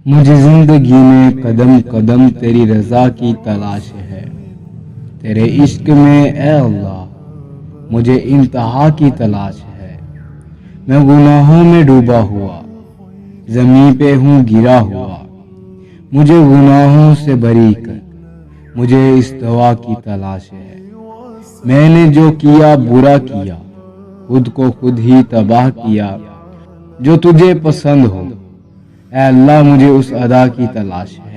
मुझे जिंदगी में कदम कदम तेरी रजा की तलाश है। तेरे इश्क में ए अल्लाह मुझे इंतहा की तलाश है। मैं गुनाहों में डूबा हुआ ज़मीं पे हूँ गिरा हुआ। मुझे गुनाहों से बरी कर, मुझे इस दवा की तलाश है। मैंने जो किया बुरा किया, खुद को खुद ही तबाह किया। जो तुझे पसंद हो ए अल्लाह मुझे उस अदा की तलाश है।